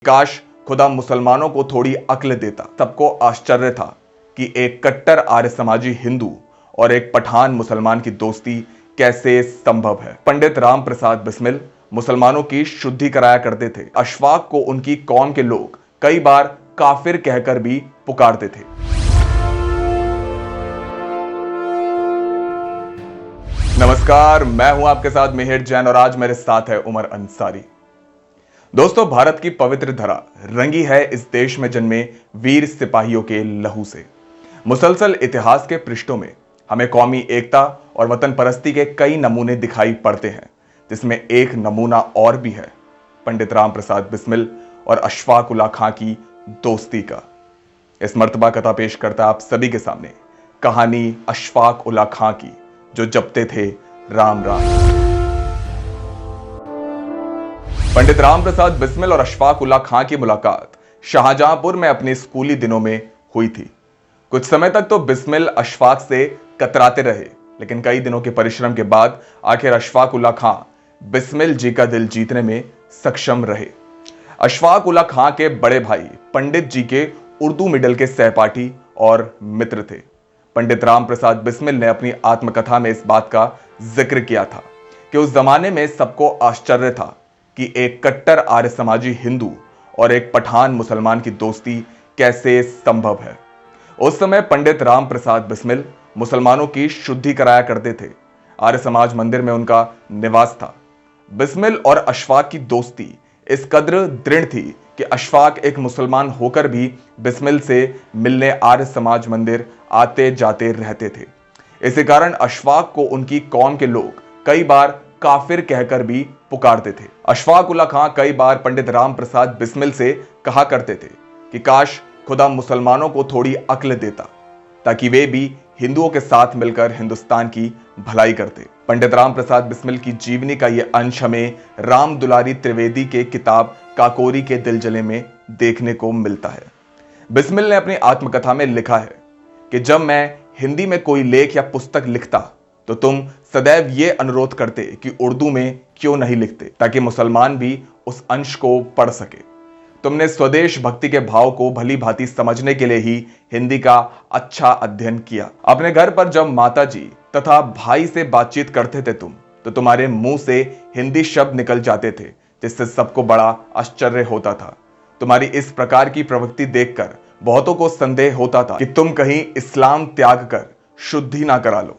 काश खुदा मुसलमानों को थोड़ी अक्ल देता। सबको आश्चर्य था कि एक कट्टर आर्य समाजी हिंदू और एक पठान मुसलमान की दोस्ती कैसे संभव है। पंडित राम प्रसाद बिस्मिल मुसलमानों की शुद्धि कराया करते थे। अशफाक को उनकी कौम के लोग कई बार काफिर कहकर भी पुकारते थे। नमस्कार, मैं हूं आपके साथ मिहिर जैन और आज मेरे साथ है उमर अंसारी। दोस्तों, भारत की पवित्र धरा रंगी है इस देश में जन्मे वीर सिपाहियों के लहू से। मुसलसल इतिहास के पृष्ठों में हमें कौमी एकता और वतन परस्ती के कई नमूने दिखाई पड़ते हैं, जिसमें एक नमूना और भी है पंडित राम प्रसाद बिस्मिल और अशफाक उल्लाह खां की दोस्ती का। इस मर्तबा कथा पेश करता आप सभी के सामने कहानी अशफाक उल्लाह खां की, जो जपते थे राम राम। पंडित राम प्रसाद बिस्मिल और अशफाक उल्लाह खां की मुलाकात शाहजहांपुर में अपने स्कूली दिनों में हुई थी। कुछ समय तक तो बिस्मिल अशफाक से कतराते रहे, लेकिन कई दिनों के परिश्रम के बाद आखिर अशफाक उल्लाह खां बिस्मिल जी का दिल जीतने में सक्षम रहे। अशफाक उल्लाह खां के बड़े भाई पंडित जी के उर्दू मिडल के सहपाठी और मित्र थे। पंडित राम प्रसाद बिस्मिल ने अपनी आत्मकथा में इस बात का जिक्र किया था कि उस जमाने में सबको आश्चर्य था कि एक कट्टर आर्य समाजी हिंदू और एक पठान मुसलमान की दोस्ती कैसे संभव है। उस समय पंडित राम प्रसाद बिस्मिल मुसलमानों की शुद्धि कराया करते थे। आर्य समाज मंदिर में उनका निवास था। बिस्मिल और अशफाक की दोस्ती इस कद्र दृढ़ थी कि अशफाक एक मुसलमान होकर भी बिस्मिल से मिलने आर्य समाज मंदिर आते जाते रहते थे। इसी कारण अशफाक को उनकी कौम के लोग कई बार काफिर कहकर भी पुकारते थे। अशफाक उल्लाह खां कई बार पंडित राम प्रसाद बिस्मिल से कहा करते थे कि काश खुदा मुसलमानों को थोड़ी अक्ल देता, ताकि वे भी हिंदुओं के साथ मिलकर हिंदुस्तान की भलाई करते। पंडित राम प्रसाद बिस्मिल की जीवनी का यह अंश हमें राम दुलारी त्रिवेदी के किताब काकोरी के दिल जले में देखने को मिलता है। बिस्मिल ने अपनी आत्मकथा में लिखा है कि जब मैं हिंदी में कोई लेख या पुस्तक लिखता तो तुम सदैव ये अनुरोध करते कि उर्दू में क्यों नहीं लिखते, ताकि मुसलमान भी उस अंश को पढ़ सके। तुमने स्वदेश भक्ति के भाव को भली भांति समझने के लिए ही हिंदी का अच्छा अध्ययन किया। अपने घर पर जब माता जी तथा भाई से बातचीत करते थे तुम, तो तुम्हारे मुंह से हिंदी शब्द निकल जाते थे, जिससे सबको बड़ा आश्चर्य होता था। तुम्हारी इस प्रकार की प्रवृत्ति देखकर बहुतों को संदेह होता था कि तुम कहीं इस्लाम त्याग कर शुद्धि ना करा लो।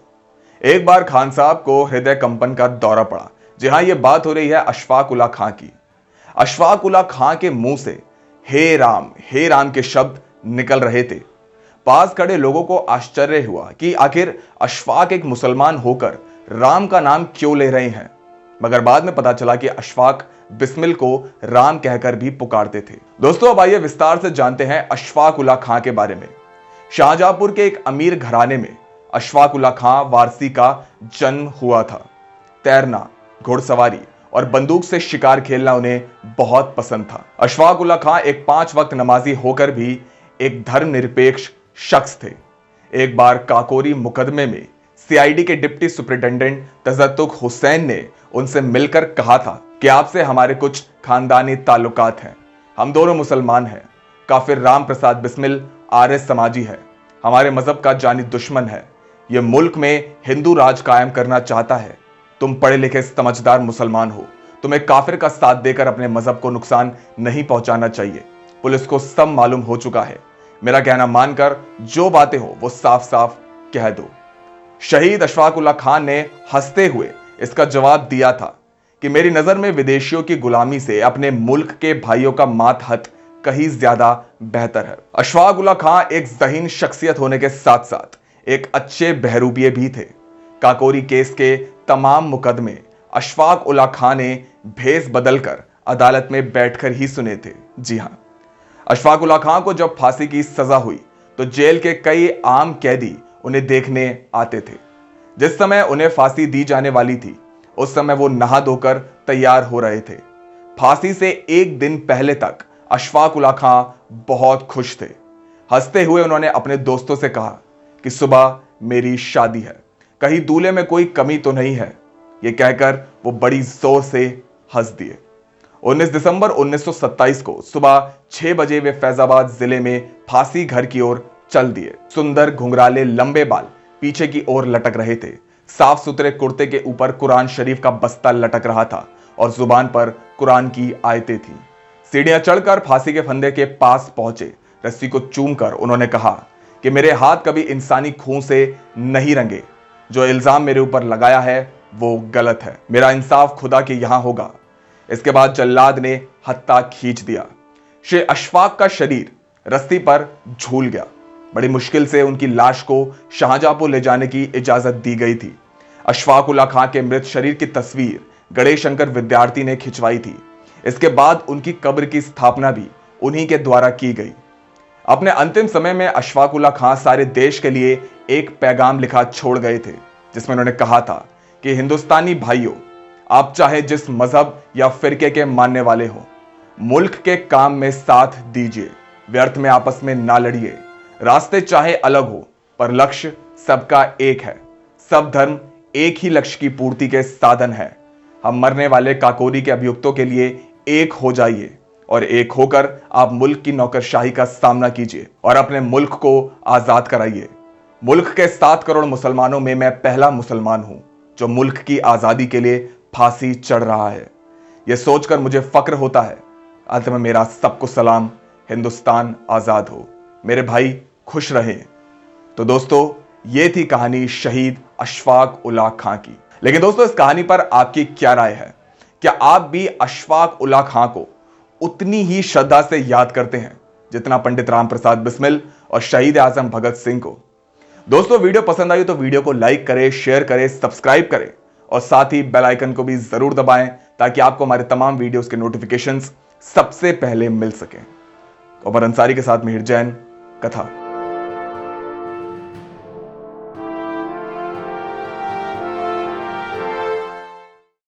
एक बार खान साहब को हृदय कंपन का दौरा पड़ा। जी हां, यह बात हो रही है अशफाक उल्लाह खां की। अशफाक उल्लाह खां के मुंह से हे राम के शब्द निकल रहे थे। पास खड़े लोगों को आश्चर्य हुआ कि आखिर अशफाक एक मुसलमान होकर राम का नाम क्यों ले रहे हैं, मगर बाद में पता चला कि अशफाक बिस्मिल को राम कहकर भी पुकारते थे। दोस्तों, अब आइए विस्तार से जानते हैं अशफाक उल्लाह खां के बारे में। शाहजहांपुर के एक अमीर घराने में अशफाक उल्लाह खां वारसी का जन्म हुआ था। तैरना, घुड़सवारी और बंदूक से शिकार खेलना उन्हें बहुत पसंद था। अशफाक उल्लाह खां एक 5 वक्त नमाजी होकर भी एक धर्मनिरपेक्ष शख्स थे। एक बार काकोरी मुकदमे में सीआईडी के डिप्टी सुपरिटेंडेंट तजद्दुक हुसैन ने उनसे मिलकर कहा था कि आपसे हमारे कुछ खानदानी ताल्लुकात हैं। हम दोनों मुसलमान हैं। काफिर राम प्रसाद बिस्मिल आर्य समाजी है, हमारे मजहब का जानी दुश्मन है। यह मुल्क में हिंदू राज कायम करना चाहता है। तुम पढ़े लिखे समझदार मुसलमान हो, तुम्हें काफिर का साथ देकर अपने मजहब को नुकसान नहीं पहुंचाना चाहिए। पुलिस को सब मालूम हो चुका है। मेरा कहना मानकर जो बातें हो वो साफ साफ कह दो। शहीद अशफाक उल्लाह खां ने हंसते हुए इसका जवाब दिया था कि मेरी नजर में विदेशियों की गुलामी से अपने मुल्क के भाइयों का मातहत कहीं ज्यादा बेहतर है। अशफाक उल्लाह खां एक ज़हीन शख्सियत होने के साथ साथ एक अच्छे बहरूपिये भी थे। काकोरी केस के तमाम मुकदमे अशफाक उल्लाह खां ने भेस बदलकर अदालत में बैठकर ही सुने थे। जी हां, अशफाक उल्लाह खां को जब फांसी की सजा हुई तो जेल के कई आम कैदी उन्हें देखने आते थे। जिस समय उन्हें फांसी दी जाने वाली थी, उस समय वो नहा धोकर तैयार हो रहे थे। फांसी से एक दिन पहले तक अशफाक उल्लाह खां बहुत खुश थे। हंसते हुए उन्होंने अपने दोस्तों से कहा कि सुबह मेरी शादी है, कहीं दूल्हे में कोई कमी तो नहीं है। यह कहकर वो बड़ी जोर से हंस दिए। 19 दिसंबर 1927 को सुबह 6 बजे वे फैजाबाद जिले में फांसी घर की ओर चल दिए। सुंदर घुंघराले लंबे बाल पीछे की ओर लटक रहे थे। साफ सुथरे कुर्ते के ऊपर कुरान शरीफ का बस्ता लटक रहा था और जुबान पर कुरान की आयतें थीं। सीढ़ियां चढ़कर फांसी के फंदे के पास पहुंचे। रस्सी को चूमकर उन्होंने कहा कि मेरे हाथ कभी इंसानी खून से नहीं रंगे। जो इल्जाम मेरे ऊपर लगाया है वो गलत है। मेरा इंसाफ खुदा के यहां होगा। इसके बाद जल्लाद ने हत्था खींच दिया। श्री अशफाक का शरीर रस्सी पर झूल गया। बड़ी मुश्किल से उनकी लाश को शाहजहांपुर ले जाने की इजाजत दी गई थी। अशफाक उल्लाह खां के मृत शरीर की तस्वीर गणेश शंकर विद्यार्थी ने खिंचवाई थी। इसके बाद उनकी कब्र की स्थापना भी उन्हीं के द्वारा की गई। अपने अंतिम समय में अशफाक उल्लाह खां सारे देश के लिए एक पैगाम लिखा छोड़ गए थे, जिसमें उन्होंने कहा था कि हिंदुस्तानी भाइयों, आप चाहे जिस मजहब या फिरके के मानने वाले हो, मुल्क के काम में साथ दीजिए। व्यर्थ में आपस में ना लड़िए। रास्ते चाहे अलग हो पर लक्ष्य सबका एक है। सब धर्म एक ही लक्ष्य की पूर्ति के साधन है। हम मरने वाले काकोरी के अभियुक्तों के लिए एक हो जाइए और एक होकर आप मुल्क की नौकरशाही का सामना कीजिए और अपने मुल्क को आजाद कराइए। मुल्क के 7 करोड़ मुसलमानों में मैं पहला मुसलमान हूं जो मुल्क की आजादी के लिए फांसी चढ़ रहा है। यह सोचकर मुझे फक्र होता है। अंत में मेरा सबको सलाम। हिंदुस्तान आजाद हो। मेरे भाई खुश रहें। तो दोस्तों, ये थी कहानी शहीद अशफाक उल्लाह खां की। लेकिन दोस्तों, इस कहानी पर आपकी क्या राय है? क्या आप भी अशफाक उल्लाह खां को उतनी ही श्रद्धा से याद करते हैं जितना पंडित राम प्रसाद बिस्मिल और शहीद आजम भगत सिंह को? दोस्तों, वीडियो पसंद आई तो वीडियो को लाइक करें, शेयर करें, सब्सक्राइब करें और साथ ही बेल आइकन को भी जरूर दबाएं ताकि आपको हमारे तमाम वीडियोस के नोटिफिकेशंस सबसे पहले मिल सकें। उमर अंसारी के साथ मिहिर जैन, कथा।